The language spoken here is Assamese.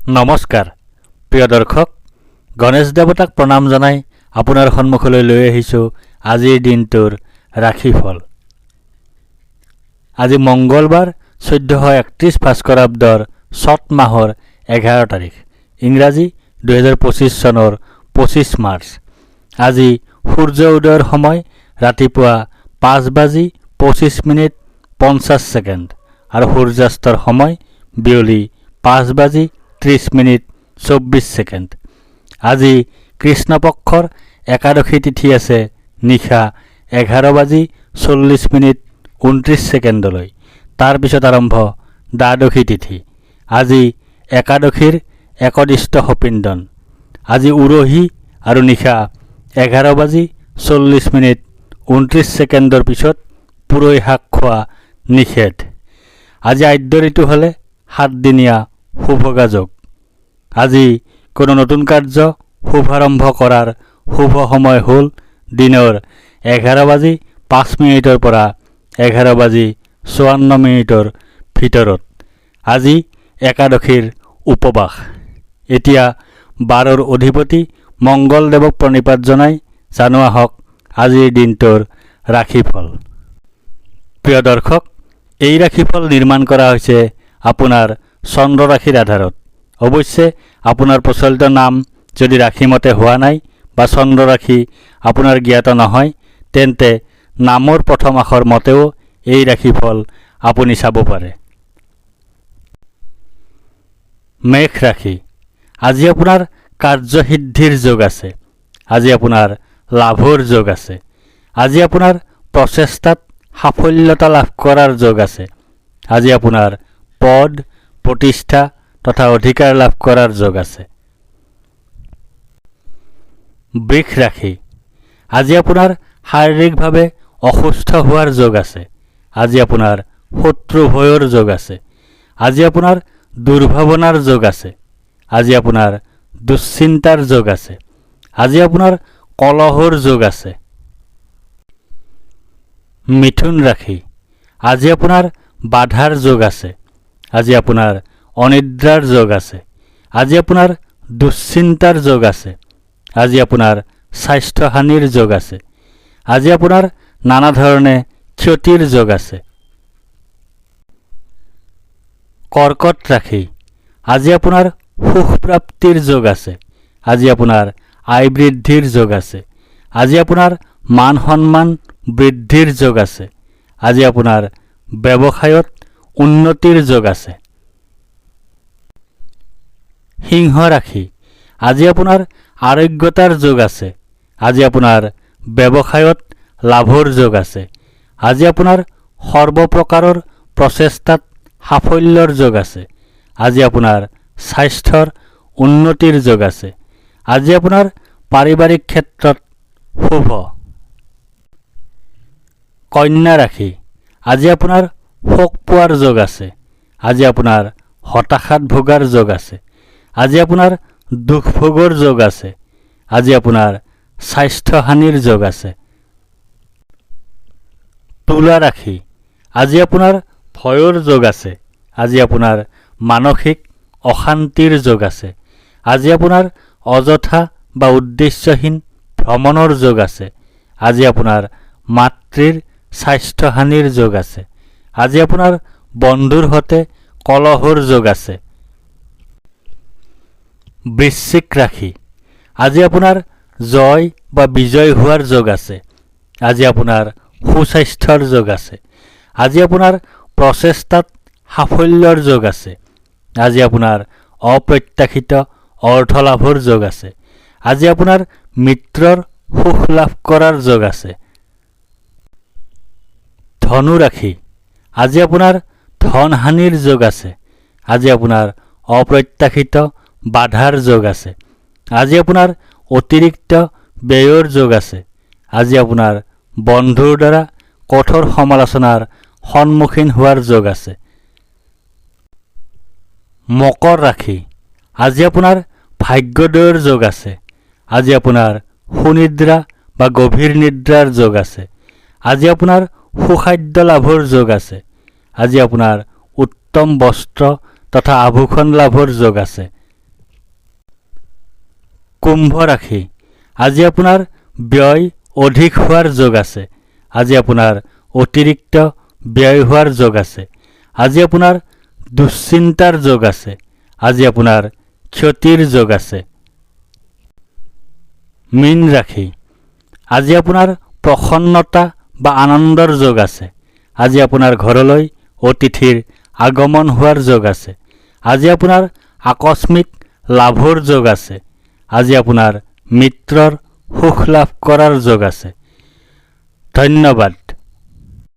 নমস্কাৰ প্ৰিয় দৰ্শক, গণেশ দেৱতাক প্ৰণাম জনাই আপোনাৰ সন্মুখলৈ লৈ আহিছোঁ আজিৰ দিনটোৰ ৰাশিফল। আজি মংগলবাৰ 1431 ভাস্কৰাব্দৰ চত মাহৰ 11 তাৰিখ, ইংৰাজী 2025 চনৰ 25 মাৰ্চ। আজি সূৰ্য উদয়ৰ সময় ৰাতিপুৱা 5:25:50 আৰু সূৰ্যাস্তৰ সময় বিয়লি 5:30:24। আজি কৃষ্ণপক্ষৰ একাদশী তিথি আছে নিশা 11:40:29। তাৰপিছত আৰম্ভ দ্বাদশী তিথি। আজি একাদশীৰ একদিষ্ট সপিণ্ডন। আজি উৰহী আৰু নিশা 11:40:29 পিছত পুৰৈ শাক খোৱা নিষেধ। আজি আদ্য ঋতু হ'লে 7 দিনীয়া শুভগা যোগ। আজি কোনো নতুন কাৰ্য শুভাৰম্ভ কৰাৰ শুভ সময় হ'ল দিনৰ 11:05 পৰা 11:54 ভিতৰত। আজি একাদশীৰ উপবাস। এতিয়া 12ৰ অধিপতি মংগলদেৱক প্ৰণিপাত জনাই জানো আহক আজিৰ দিনটোৰ ৰাশিফল। প্ৰিয় দৰ্শক, এই ৰাশিফল নিৰ্মাণ কৰা হৈছে আপোনাৰ চন্দ্ৰ ৰাশিৰ আধাৰত। অৱশ্যে আপোনাৰ প্ৰচলিত নাম যদি ৰাশিমতে হোৱা নাই বা চন্দ্ৰ ৰাশি আপোনাৰ জ্ঞাত নহয়, তেন্তে নামৰ প্ৰথম আখৰ মতেও এই ৰাশিফল আপুনি চাব পাৰে। মেষ ৰাশি। আজি আপোনাৰ কাৰ্যসিদ্ধিৰ যোগ আছে। আজি আপোনাৰ লাভৰ যোগ আছে। আজি আপোনাৰ প্ৰচেষ্টাত সাফল্যতা লাভ কৰাৰ যোগ আছে। আজি আপোনাৰ পদ, প্ৰতিষ্ঠা তথা অধিকাৰ লাভ কৰাৰ যোগ আছে। বৃষ ৰাশি। আজি আপোনাৰ শাৰীৰিকভাৱে অসুস্থ হোৱাৰ যোগ আছে। আজি আপোনাৰ শত্ৰু ভয়ৰ যোগ আছে। আজি আপোনাৰ দুৰ্ভাৱনাৰ যোগ আছে। আজি আপোনাৰ দুশ্চিন্তাৰ যোগ আছে। আজি আপোনাৰ কলহৰ যোগ আছে। মিথুন ৰাশি। আজি আপোনাৰ বাধাৰ যোগ আছে। আজি আপোনাৰ অনিদ্ৰাৰ যোগ আছে। আজি আপোনাৰ দুশ্চিন্তাৰ যোগ আছে। আজি আপোনাৰ স্বাস্থ্যহানিৰ যোগ আছে। আজি আপোনাৰ নানা ধৰণে ক্ষতিৰ যোগ আছে। কৰ্কট ৰাশি। আজি আপোনাৰ সুখ প্ৰাপ্তিৰ যোগ আছে। আজি আপোনাৰ আয় বৃদ্ধিৰ যোগ আছে। আজি আপোনাৰ মান সন্মান বৃদ্ধিৰ যোগ আছে। আজি আপোনাৰ ব্যৱসায়ত উন্নতিৰ যোগ আছে। সিংহ ৰাশি। আজি আপোনাৰ আৰোগ্যতাৰ যোগ আছে। আজি আপোনাৰ ব্যৱসায়ত লাভৰ যোগ আছে। আজি আপোনাৰ সৰ্বপ্ৰকাৰৰ প্ৰচেষ্টাত সাফল্যৰ যোগ আছে। আজি আপোনাৰ স্বাস্থ্যৰ উন্নতিৰ যোগ আছে। আজি আপোনাৰ পাৰিবাৰিক ক্ষেত্ৰত শুভ। কন্যা ৰাশি। আজি আপোনাৰ শোক পোৱাৰ যোগ আছে। আজি আপোনাৰ হতাশাত ভোগাৰ যোগ আছে। আজি আপোনাৰ দুখ ভোগৰ যোগ আছে। আজি আপোনাৰ স্বাস্থ্যহানিৰ যোগ আছে। তুলা ৰাশি। আজি আপোনাৰ ভয়ৰ যোগ আছে। আজি আপোনাৰ মানসিক অশান্তিৰ যোগ আছে। আজি আপোনাৰ অযথা বা উদ্দেশ্যহীন ভ্ৰমণৰ যোগ আছে। আজি আপোনাৰ মাতৃৰ স্বাস্থ্যহানিৰ যোগ আছে। আজি আপোনাৰ বন্ধুৰ সৈতে কলহৰ যোগ আছে। বৃশ্চিক ৰাশি। আজি আপোনাৰ জয় বা বিজয় হোৱাৰ যোগ আছে। আজি আপোনাৰ সুস্বাস্থ্যৰ যোগ আছে। আজি আপোনাৰ প্ৰচেষ্টাত সাফল্যৰ যোগ আছে। আজি আপোনাৰ অপ্ৰত্যাশিত অৰ্থ লাভৰ যোগ আছে। আজি আপোনাৰ মিত্ৰৰ সুখ লাভ কৰাৰ যোগ আছে। ধনু ৰাশি। আজি আপোনাৰ ধন হানিৰ যোগ আছে। আজি আপোনাৰ অপ্ৰত্যাশিত বাধাৰ যোগ আছে। আজি আপোনাৰ অতিৰিক্ত ব্যয়ৰ যোগ আছে। আজি আপোনাৰ বন্ধুৰ দ্বাৰা কঠোৰ সমালোচনাৰ সন্মুখীন হোৱাৰ যোগ আছে। মকৰ ৰাশি। আজি আপোনাৰ ভাগ্যোদয়ৰ যোগ আছে। আজি আপোনাৰ সুনিদ্ৰা বা গভীৰ নিদ্ৰাৰ যোগ আছে। আজি আপোনাৰ সুখাদ্য লাভৰ যোগ আছে। আজি আপোনাৰ উত্তম বস্ত্ৰ তথা আভূষণ লাভৰ যোগ আছে। কুম্ভ ৰাশি, আজি আপোনাৰ ব্যয় অধিক হোৱাৰ যোগ আছে। আজি আপোনাৰ অতিৰিক্ত ব্যয় হোৱাৰ যোগ আছে। আজি আপোনাৰ দুশ্চিন্তাৰ যোগ আছে। আজি আপোনাৰ ক্ষতিৰ যোগ আছে। মীন ৰাশি, আজি আপোনাৰ প্ৰসন্নতা বা আনন্দৰ যোগ আছে। আজি আপোনাৰ ঘৰলৈ অতিথিৰ আগমন হোৱাৰ যোগ আছে। আজি আপোনাৰ আকস্মিক লাভৰ যোগ আছে। আজি আপোনাৰ মিত্ৰৰ সুখ লাভ কৰাৰ যোগ আছে। ধন্যবাদ।